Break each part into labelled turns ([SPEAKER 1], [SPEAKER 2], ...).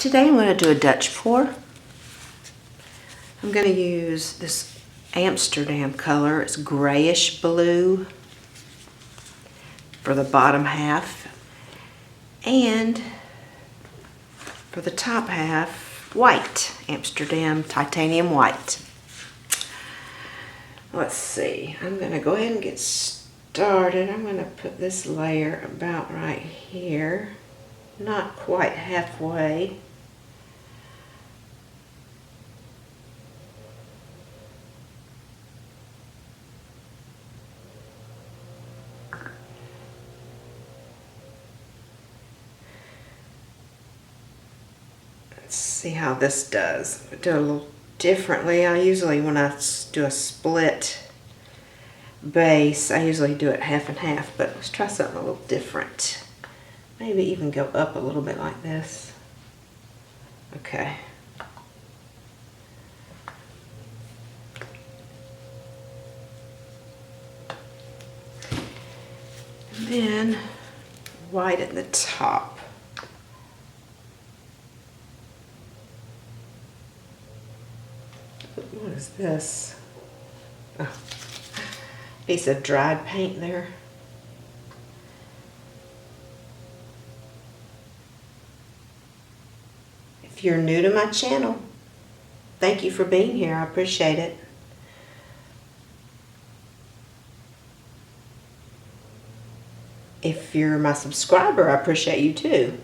[SPEAKER 1] Today I'm going to do a Dutch pour. I'm going to use this Amsterdam color. It's grayish blue for the bottom half, and for the top half, white, Amsterdam titanium white. Let's see, I'm going to go ahead and get started. I'm going to put this layer about right here, not quite halfway. Let's see how this does. I do it a little differently. I usually, when I do a split base, I usually do it half and half, but let's try something a little different. Maybe even go up a little bit like this. Okay. And then white at the top. What is this? Oh, piece of dried paint there. If you're new to my channel, thank you for being here. I appreciate it. If you're my subscriber, I appreciate you too.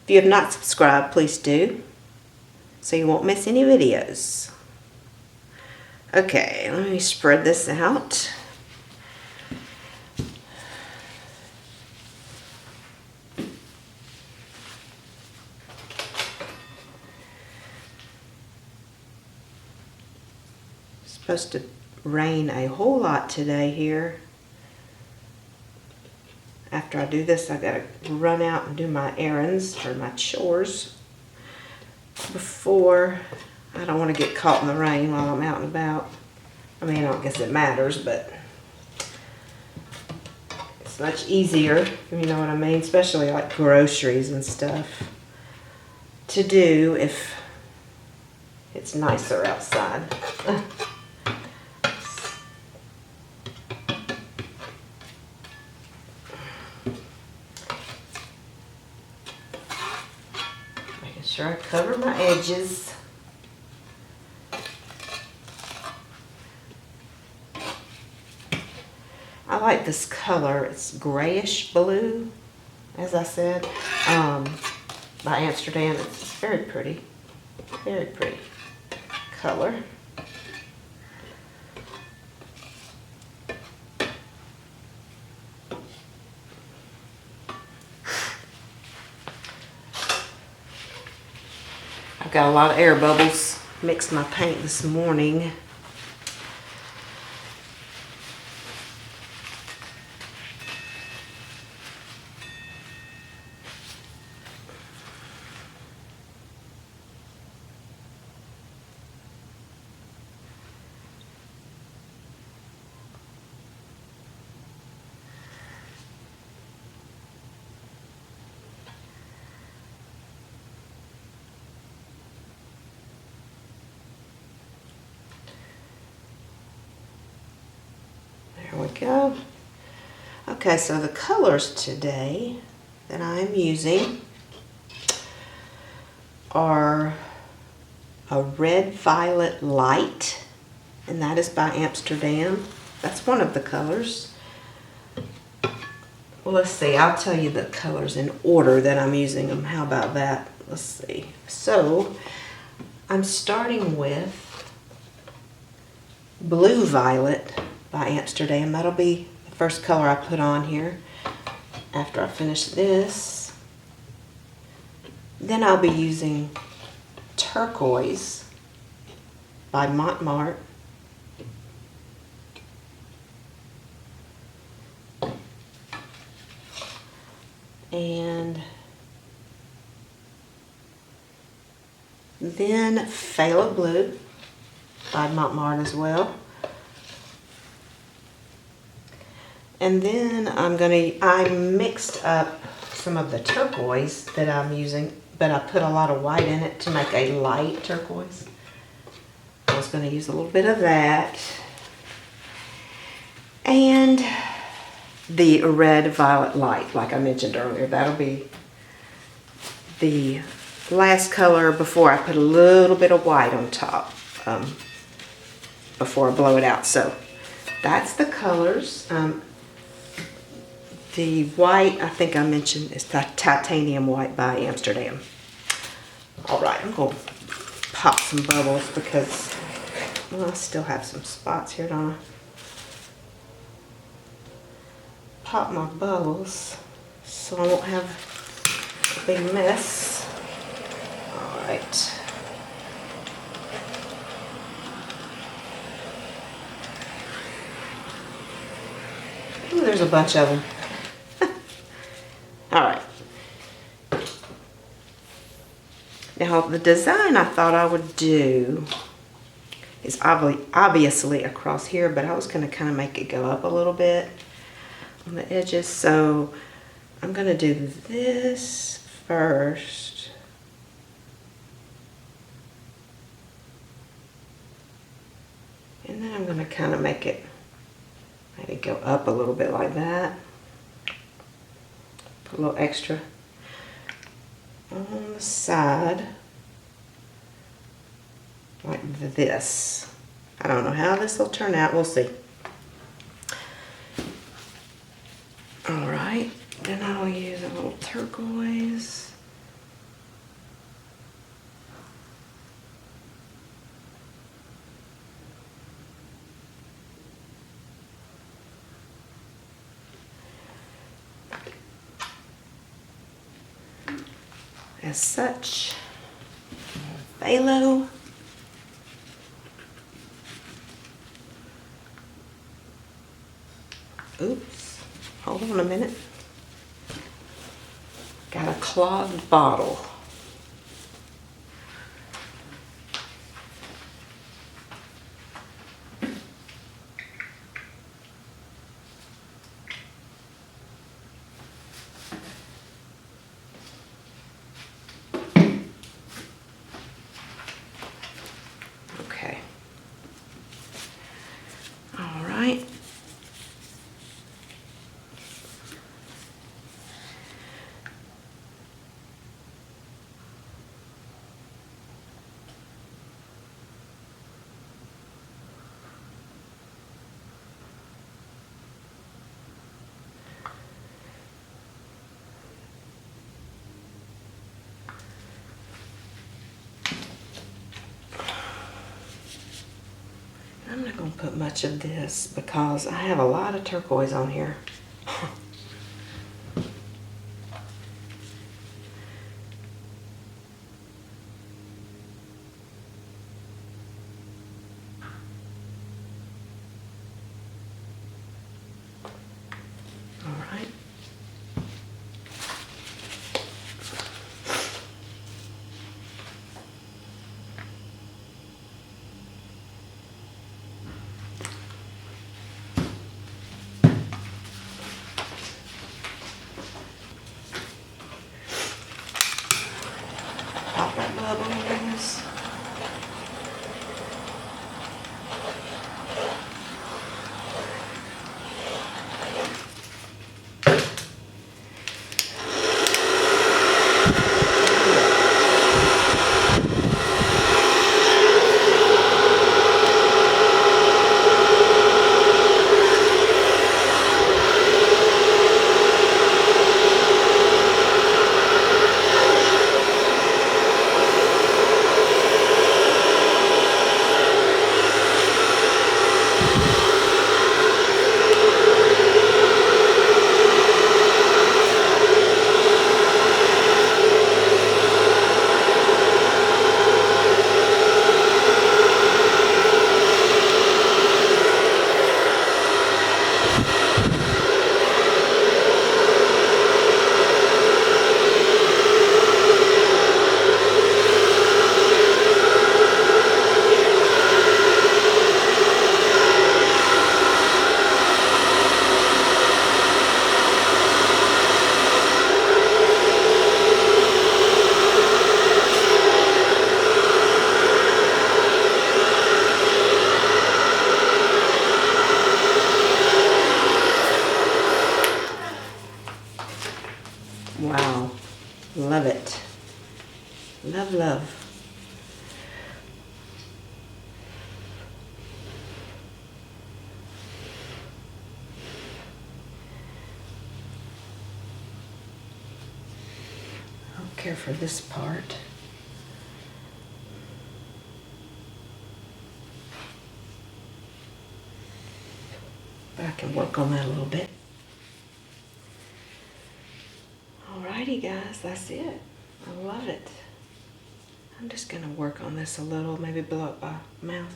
[SPEAKER 1] If you have not subscribed, please do, so you won't miss any videos. Okay, let me spread this out. It's supposed to rain a whole lot today here. After I do this, I've got to run out and do my errands or my chores before. I don't want to get caught in the rain while I'm out and about. I mean, I don't guess it matters, but it's much easier, if you know what I mean, especially like groceries and stuff, to do if it's nicer outside. Making sure I cover my edges. I like this color. It's grayish blue, as I said, by Amsterdam. It's very pretty color. I've got a lot of air bubbles. Mixed my paint this morning. There we go. Okay, so the colors today that I'm using are a red violet light, and that is by Amsterdam. That's one of the colors. Well, let's see, I'll tell you the colors in order that I'm using them. How about that? Let's see. So I'm starting with blue violet by Amsterdam. That'll be the first color I put on here after I finish this. Then I'll be using turquoise by Mont. And then Phthalo blue by Mont as well. And then I mixed up some of the turquoise that I'm using but I put a lot of white in it to make a light turquoise. I was going to use a little bit of that. And the red violet light, like I mentioned earlier. That'll be the last color before I put a little bit of white on top before I blow it out. So that's the colors. The white, I think I mentioned, is titanium white by Amsterdam. All right, I'm going to pop some bubbles because, well, I still have some spots here, don't I? Pop my bubbles so I won't have a big mess. All right. Ooh, there's a bunch of them. All right. Now the design I thought I would do is obviously across here, but I was going to kind of make it go up a little bit on the edges. So I'm going to do this first. And then I'm going to kind of make it maybe go up a little bit like that. Put a little extra on the side like this. I don't know how this will turn out. We'll see. All right, then I'll use a little turquoise. As such, phthalo. Oops, hold on a minute. Got a clogged bottle. Okay. All right. I'm not going to put much of this because I have a lot of turquoise on here. All right. Pop our bubbles. Love it. Love, love. I don't care for this part. But I can work on that a little bit. Alrighty guys, that's it. I love it. I'm just gonna work on this a little, maybe blow up my mouth.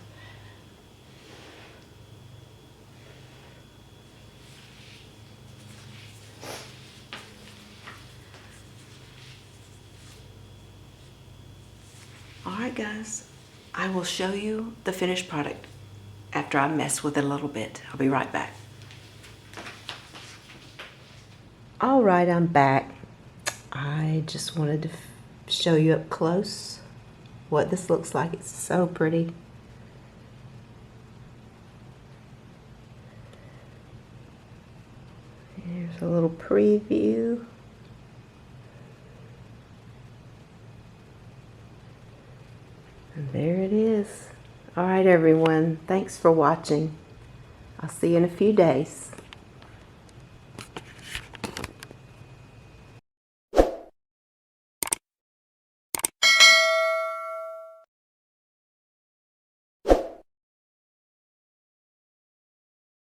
[SPEAKER 1] Alright guys, I will show you the finished product after I mess with it a little bit. I'll be right back. Alright, I'm back. I just wanted to show you up close what this looks like. It's so pretty. Here's a little preview. And there it is. All right, everyone. Thanks for watching. I'll see you in a few days.